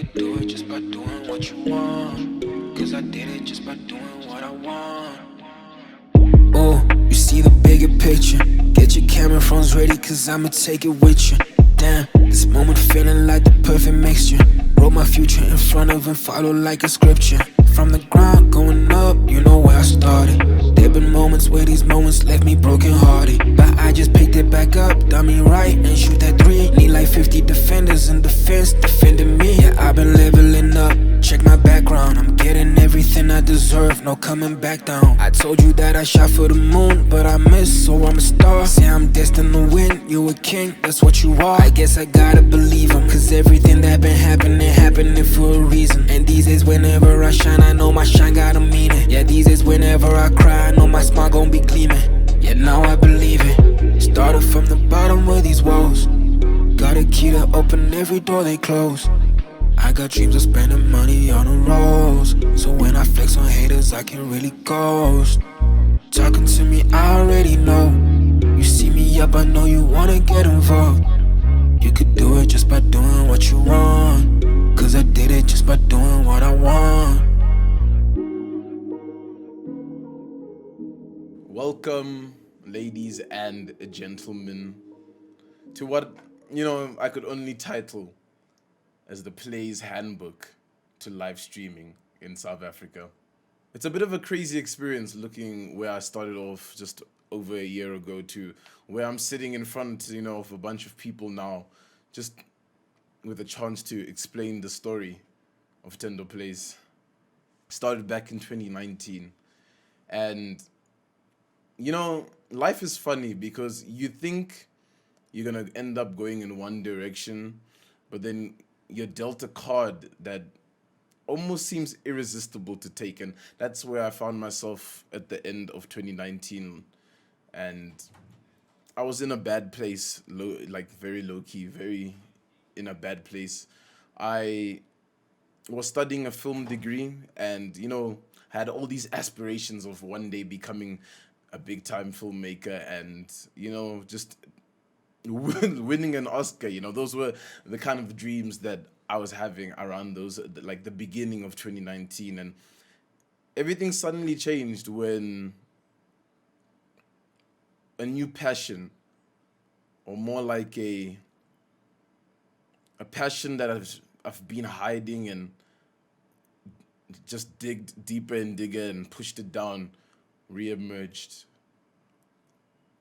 could do it just by doing what you want. Cause I did it just by doing what I want. Oh, you see the bigger picture. Get your camera phones ready, cause I'ma take it with you. Damn, this moment feeling like the perfect mixture. Wrote my future in front of and follow like a scripture. From the ground going up, you know where I started. There been moments where these moments left me broken hearted, but I just picked it back up, done me right, and shoot that three. Need like 50 defenders in defense, defending me. Yeah, I've been leveling up, check my background. I'm getting everything I deserve, no coming back down. I told you that I shot for the moon, but I missed, so I'm a star. Say I'm destined to win, you a king, that's what you are. I guess I gotta believe him, cause everything that been happening for a reason. And these days whenever I shine, I know my shine got a meaning. Yeah, these days whenever I cry, I know my smile gon' be gleaming. Yeah, now I believe it. Started from the bottom with these walls. Got a key to open every door they close. I got dreams of spending money on the rolls, so when I flex on haters, I can really ghost. Talking to me, I already know. You see me up, I know you wanna get involved. You could do it just by doing what you want. Cause I did it just by doing what I want. Welcome, ladies and gentlemen, to what, I could only title as the Plays Handbook to live streaming in South Africa. It's a bit of a crazy experience looking where I started off just over a year ago to where I'm sitting in front, of a bunch of people now, just with a chance to explain the story of ThendoPlays. Started back in 2019. And, life is funny because you think you're going to end up going in one direction, but then you're dealt a card that almost seems irresistible to take. And that's where I found myself at the end of 2019. And I was in a bad place, very low key, very in a bad place. I was studying a film degree and, had all these aspirations of one day becoming a big time filmmaker and, just winning an Oscar. Those were the kind of dreams that I was having around like the beginning of 2019. And everything suddenly changed when a new passion, or more like a passion that I've been hiding and just digged deeper and digger and pushed it down, reemerged.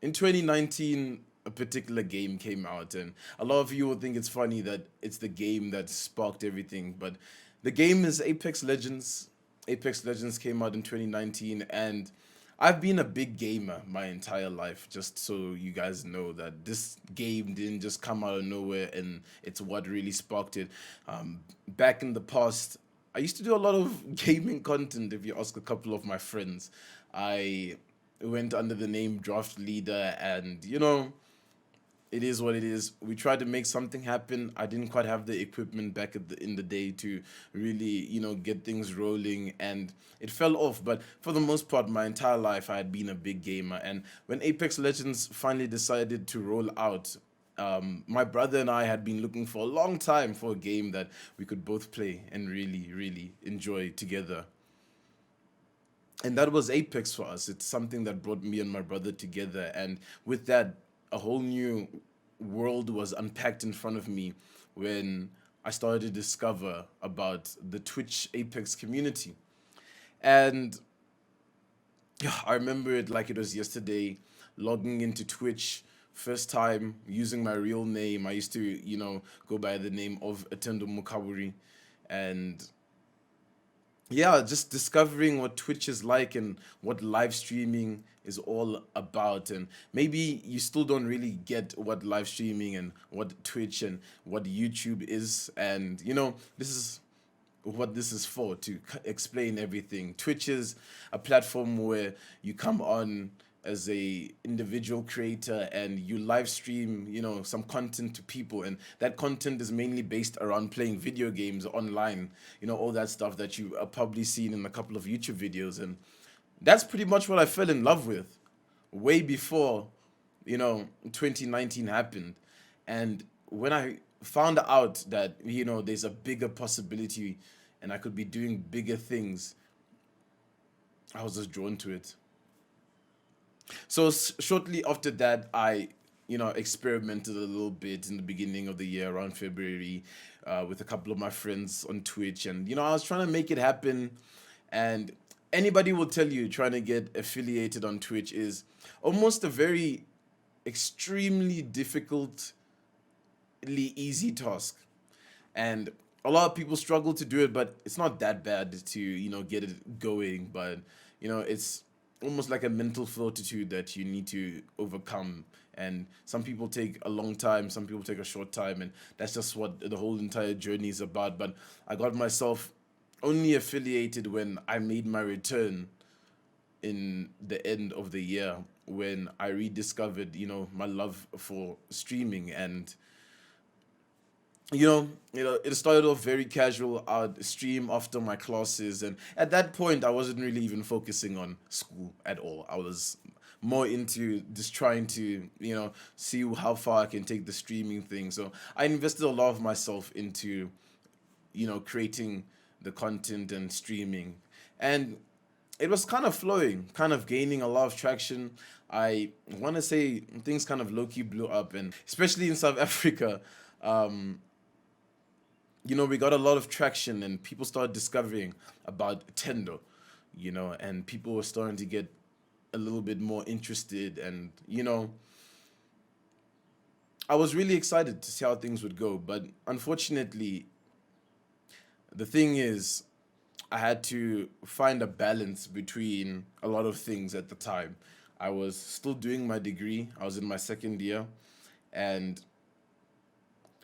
In 2019, a particular game came out, and a lot of you will think it's funny that it's the game that sparked everything, but the game is Apex Legends. Apex Legends came out in 2019, and I've been a big gamer my entire life, just so you guys know that this game didn't just come out of nowhere and it's what really sparked it. Back in the past, I used to do a lot of gaming content. If you ask a couple of my friends, I went under the name Draft Leader, and it is what it is. We tried to make something happen. I didn't quite have the equipment back in the day to really, get things rolling, and it fell off. But for the most part, my entire life, I had been a big gamer. And when Apex Legends finally decided to roll out, my brother and I had been looking for a long time for a game that we could both play and really, really enjoy together. And that was Apex for us. It's something that brought me and my brother together. And with that, a whole new world was unpacked in front of me when I started to discover about the Twitch Apex community. And I remember it like it was yesterday, logging into Twitch, first time using my real name. I used to, go by the name of Atendo Mukaburi. And yeah, just discovering what Twitch is like and what live streaming is all about. And maybe you still don't really get what live streaming and what Twitch and what YouTube is. And, this is what this is for, to explain everything. Twitch is a platform where you come on as a individual creator and you live stream, some content to people, and that content is mainly based around playing video games online, all that stuff that you are probably seen in a couple of YouTube videos. And that's pretty much what I fell in love with way before, 2019 happened. And when I found out that, there's a bigger possibility and I could be doing bigger things, I was just drawn to it. So shortly after that, I, experimented a little bit in the beginning of the year around February, with a couple of my friends on Twitch, and I was trying to make it happen. And anybody will tell you trying to get affiliated on Twitch is almost a very extremely difficult easy task, and a lot of people struggle to do it, but it's not that bad to get it going. But it's almost like a mental fortitude that you need to overcome, and some people take a long time, some people take a short time, and that's just what the whole entire journey is about. But I got myself only affiliated when I made my return in the end of the year, when I rediscovered my love for streaming. And it started off very casual. I'd stream after my classes, and at that point, I wasn't really even focusing on school at all. I was more into just trying to, see how far I can take the streaming thing. So I invested a lot of myself into, creating the content and streaming, and it was kind of flowing, kind of gaining a lot of traction. I want to say things kind of low key blew up, and especially in South Africa. Um, we got a lot of traction and people started discovering about Tendo, and people were starting to get a little bit more interested. And, I was really excited to see how things would go. But unfortunately, the thing is, I had to find a balance between a lot of things at the time. I was still doing my degree, I was in my second year, and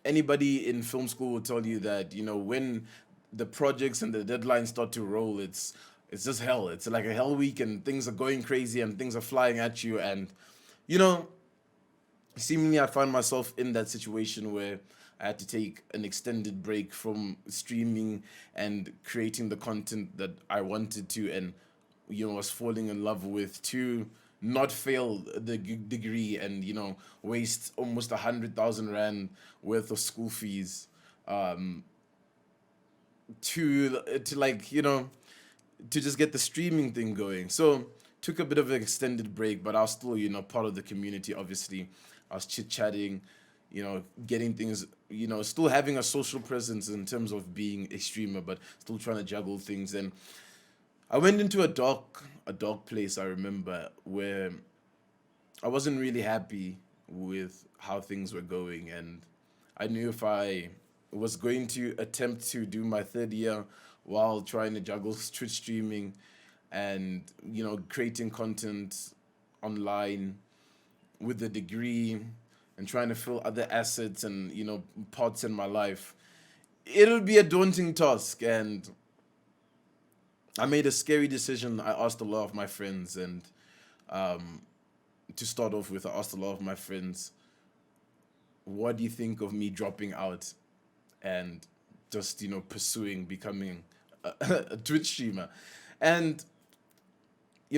anybody in film school will tell you that when the projects and the deadlines start to roll, it's just hell. It's like a hell week, and things are going crazy and things are flying at you. And you know seemingly I found myself in that situation where I had to take an extended break from streaming and creating the content that I wanted to, and was falling in love with, to not fail the degree and waste almost 100,000 rand worth of school fees, to like to just get the streaming thing going. So took a bit of an extended break, but I was still part of the community. Obviously, I was chit chatting, getting things, still having a social presence in terms of being a streamer, but still trying to juggle things. And I went into a dark place, I remember, where I wasn't really happy with how things were going, and I knew if I was going to attempt to do my third year while trying to juggle Twitch streaming and creating content online with the degree and trying to fill other assets and parts in my life, it'll be a daunting task. And I made a scary decision. I asked a lot of my friends, and to start off with, I asked a lot of my friends, what do you think of me dropping out and just pursuing becoming a Twitch streamer? And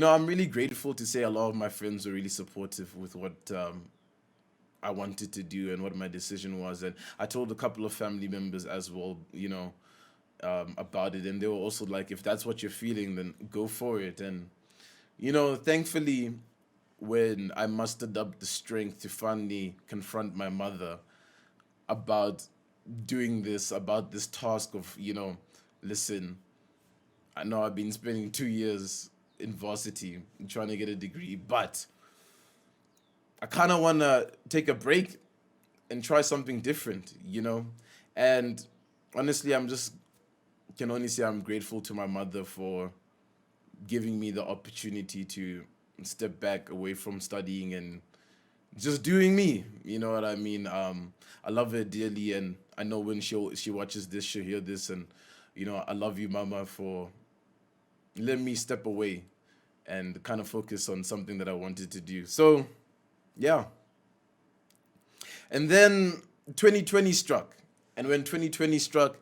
I'm really grateful to say a lot of my friends were really supportive with what I wanted to do and what my decision was. And I told a couple of family members as well, about it, and they were also like, if that's what you're feeling, then go for it. And thankfully, when I mustered up the strength to finally confront my mother about doing this, about this task of, listen, I know I've been spending 2 years in varsity trying to get a degree, but I kind of want to take a break and try something different, And honestly, can only say I'm grateful to my mother for giving me the opportunity to step back away from studying and just doing me. You know what I mean? I love her dearly, and I know when she watches this, she'll hear this, and I love you, Mama, for letting me step away and kind of focus on something that I wanted to do. So, yeah. And then 2020 struck, and when 2020 struck,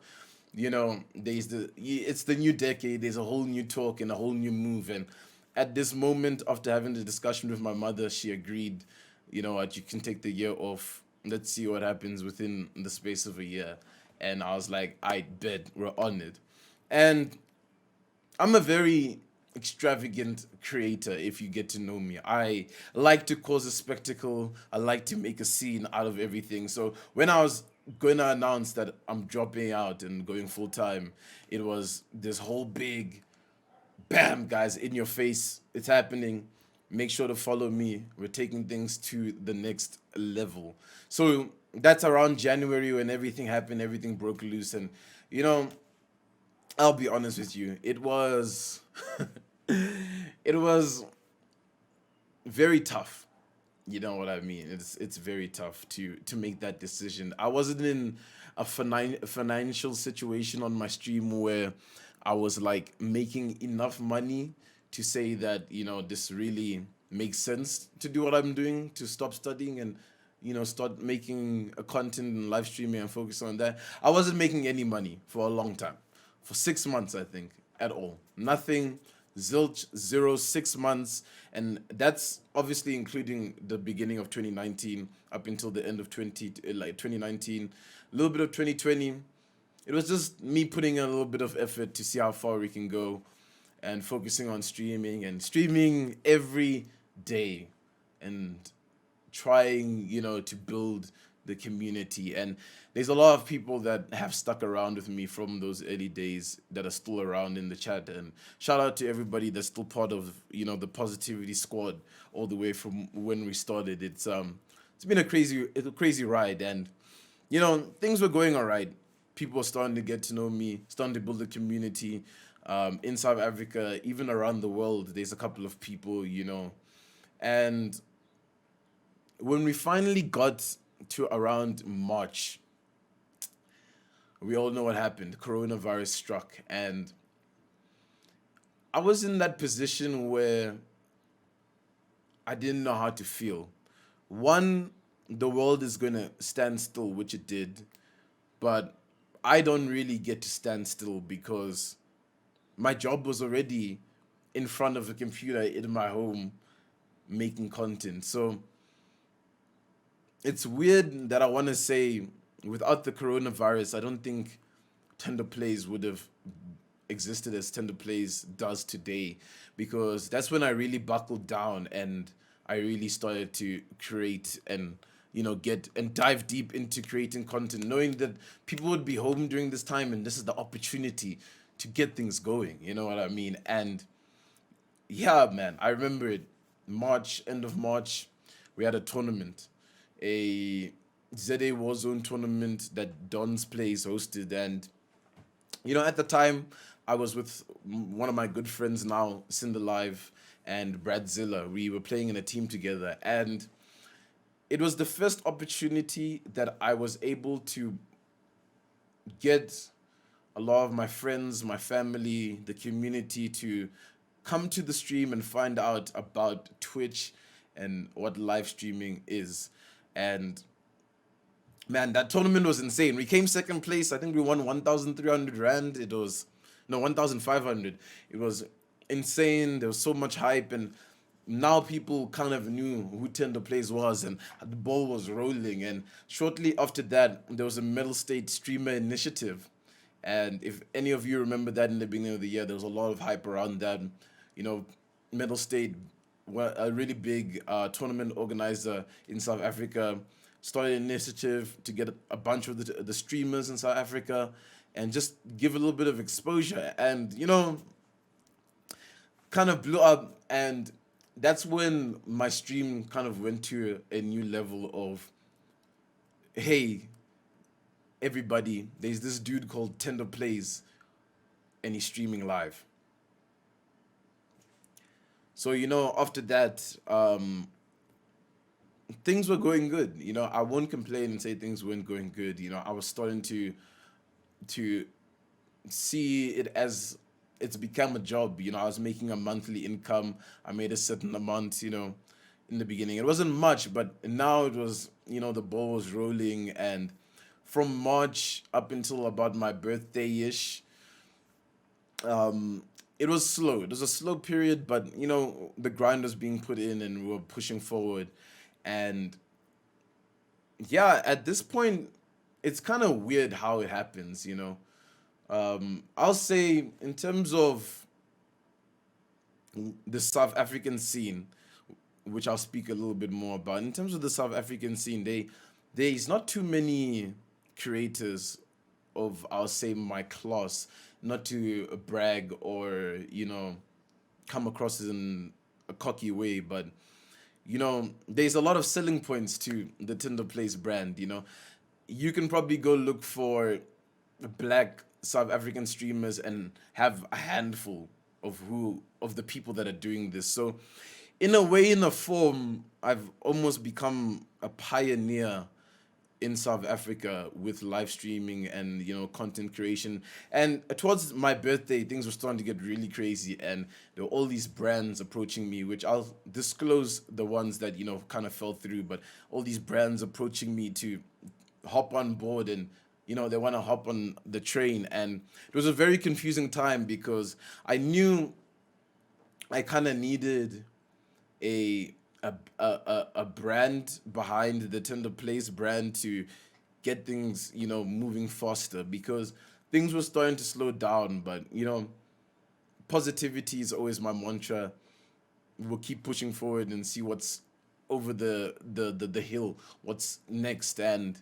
it's the new decade. There's a whole new talk and a whole new move, and at this moment, after having the discussion with my mother, she agreed, you know what, you can take the year off. let's see what happens within the space of a year. And I was like, I bet we're on it. And I'm a very extravagant creator if you get to know me. I like to cause a spectacle. I like to make a scene out of everything. So when I was going to announce that I'm dropping out and going full time, it was this whole big bam, guys, in your face. It's happening. Make sure to follow me. We're taking things to the next level. So that's around January when everything happened, everything broke loose. And, you know, I'll be honest with you. It was it was very tough. You know what I mean? It's very tough to make that decision. I wasn't in a financial situation on my stream where I was like making enough money to say that, you know, this really makes sense to do what I'm doing, to stop studying and, you know, start making a content and live streaming and focus on that. I wasn't making any money for a long time, for 6 months, I think, at all. Nothing, zilch, zero, 6 months. And that's obviously including the beginning of 2019 up until the end of 2019, a little bit of 2020. It was just me putting in a little bit of effort to see how far we can go and focusing on streaming and streaming every day and trying, you know, to build the community. And there's a lot of people that have stuck around with me from those early days that are still around in the chat. And shout out to everybody that's still part of, you know, the positivity squad all the way from when we started. It's been a crazy ride. And, you know, things were going all right. People were starting to get to know me, starting to build a community in South Africa, even around the world. There's a couple of people, you know. And when we finally got to around March, we all know what happened. Coronavirus struck. And I was in that position where I didn't know how to feel. One, the world is going to stand still, which it did. But I don't really get to stand still because my job was already in front of a computer in my home making content. So it's weird that I want to say without the coronavirus, I don't think ThendoPlays would have existed as ThendoPlays does today, because that's when I really buckled down and I really started to create and, you know, get and dive deep into creating content, knowing that people would be home during this time and this is the opportunity to get things going. You know what I mean? And yeah, man, I remember it. End of March, we had a tournament, a ZA Warzone tournament that Don's Plays hosted. And, you know, at the time, I was with one of my good friends now, Cinder Live, and Bradzilla. We were playing in a team together. And it was the first opportunity that I was able to get a lot of my friends, my family, the community to come to the stream and find out about Twitch and what live streaming is. And man, that tournament was insane. We came second place. I think we won 1,300 Rand. It was, no, 1,500. It was insane. There was so much hype. And now people kind of knew who ThendoPlays was and the ball was rolling. And shortly after that, there was a Middle State Streamer Initiative. And if any of you remember that in the beginning of the year, there was a lot of hype around that. You know, Middle State, a really big tournament organizer in South Africa, started an initiative to get a bunch of the streamers in South Africa and just give a little bit of exposure. And, you know, kind of blew up. And that's when my stream kind of went to a new level of, hey, everybody, there's this dude called ThendoPlays and he's streaming live. So, you know, after that, things were going good. You know, I won't complain and say things weren't going good. You know, I was starting to see it as it's become a job. You know, I was making a monthly income. I made a certain amount, you know, in the beginning. It wasn't much, but now it was, you know, the ball was rolling. And from March up until about my birthday-ish, it was slow. It was a slow period, but, you know, the grind was being put in and we were pushing forward. And yeah, at this point, it's kind of weird how it happens, you know. I'll say in terms of the South African scene, which I'll speak a little bit more about. In terms of the South African scene, there's not too many creators of, I'll say, my class, not to brag or, you know, come across in a cocky way, but you know, there's a lot of selling points to the ThendoPlays brand. You know, you can probably go look for black South African streamers and have a handful of the people that are doing this. So, in a way, in a form, I've almost become a pioneer in South Africa with live streaming and, you know, content creation. And towards my birthday, things were starting to get really crazy, and there were all these brands approaching me, which I'll disclose the ones that, you know, kind of fell through, but all these brands approaching me to hop on board, and you know, they want to hop on the train. And it was a very confusing time because I knew I kind of needed a a brand behind the ThendoPlays brand to get things, you know, moving faster, because things were starting to slow down. But you know, positivity is always my mantra. We'll keep pushing forward and see what's over the hill, what's next. And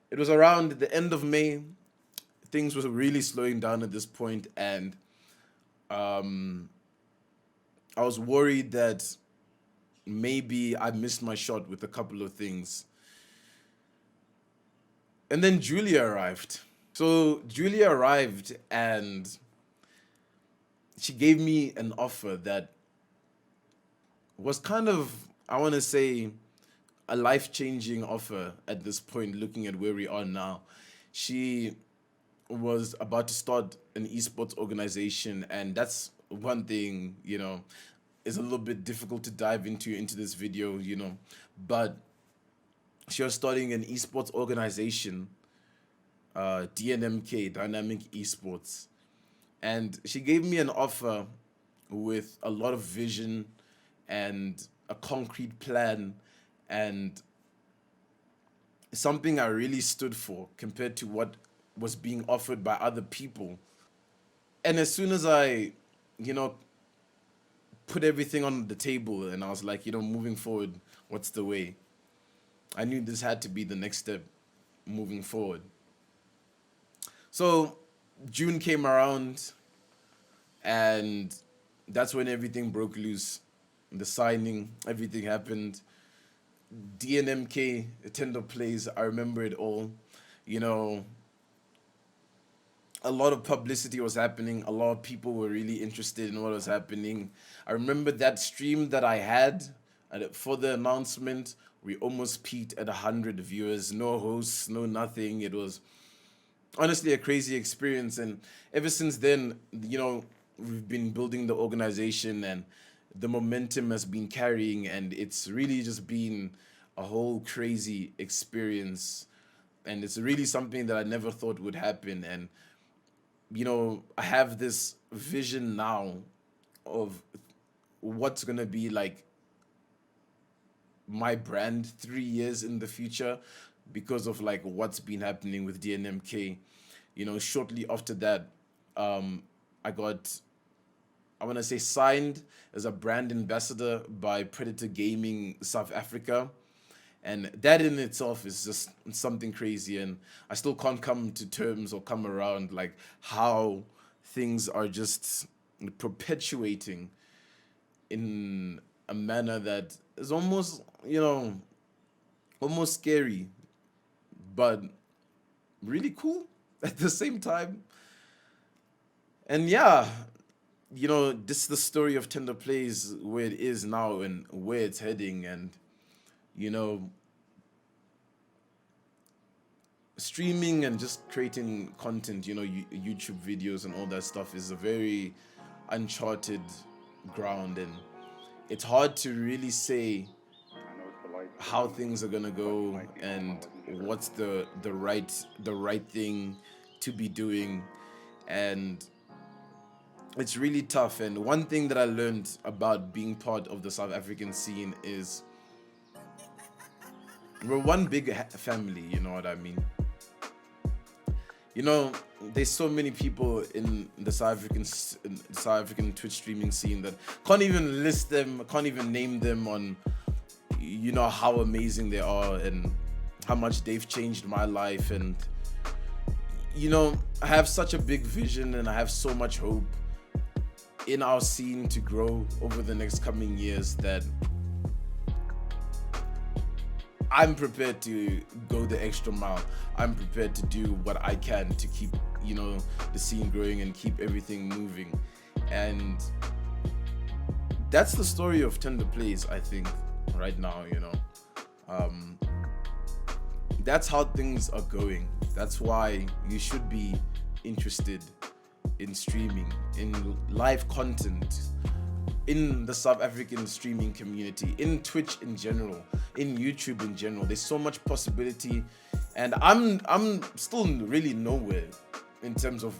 it was around the end of May. Things were really slowing down at this point, and um, I was worried that maybe I missed my shot with a couple of things. And then Julia arrived. So Julia arrived and she gave me an offer that was kind of, I want to say, a life changing offer at this point, looking at where we are now. She was about to start an esports organization, and that's one thing, you know, is a little bit difficult to dive into this video, you know. But she was starting an esports organization, DNMK, Dynamic Esports. And she gave me an offer with a lot of vision and a concrete plan and something I really stood for compared to what was being offered by other people. And as soon as I, you know, put everything on the table and I was like, you know, moving forward, what's the way? I knew this had to be the next step moving forward. So June came around, and that's when everything broke loose. The signing, everything happened. DNMK, ThendoPlays, I remember it all. You know, a lot of publicity was happening. A lot of people were really interested in what was happening. I remember that stream that I had for the announcement. We almost peaked at 100 viewers. No hosts, no nothing. It was honestly a crazy experience. And ever since then, you know, we've been building the organization, and the momentum has been carrying, and it's really just been a whole crazy experience. And it's really something that I never thought would happen. And you know, I have this vision now of what's gonna be like my brand 3 years in the future because of like what's been happening with DNMK. You know, shortly after that, I got, I want to say, signed as a brand ambassador by Predator Gaming South Africa. And that in itself is just something crazy. And I still can't come to terms or come around like how things are just perpetuating in a manner that is almost, you know, almost scary, but really cool at the same time. And yeah, you know, this is the story of ThendoPlays, where it is now and where it's heading. And you know, streaming and just creating content, you know, YouTube videos and all that stuff is a very uncharted ground, and it's hard to really say how things are gonna go and what's the right thing to be doing. And it's really tough. And one thing that I learned about being part of the South African scene is we're one big family, you know what I mean? You know, there's so many people in the South African Twitch streaming scene that can't even list them, can't even name them on, you know, how amazing they are and how much they've changed my life. And, you know, I have such a big vision and I have so much hope in our scene to grow over the next coming years that I'm prepared to go the extra mile. I'm prepared to do what I can to keep, you know, the scene growing and keep everything moving. And that's the story of ThendoPlays, I think, right now, you know. That's how things are going. That's why you should be interested in streaming, in live content, in the South African streaming community, in Twitch in general, in YouTube in general. There's so much possibility, and I'm still really nowhere in terms of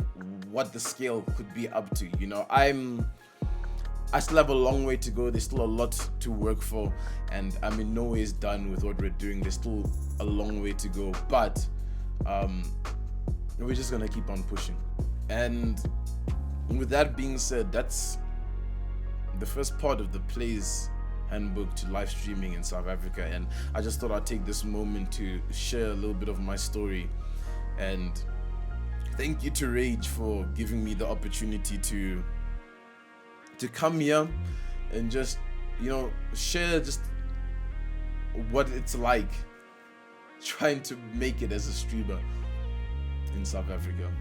what the scale could be up to. You know, I still have a long way to go. There's still a lot to work for, and I'm in no ways done with what we're doing. There's still a long way to go, but we're just gonna keep on pushing. And with that being said, that's the first part of the Plays Handbook to live streaming in South Africa. And I just thought I'd take this moment to share a little bit of my story. And thank you to Rage for giving me the opportunity to come here and just, you know, share just what it's like trying to make it as a streamer in South Africa.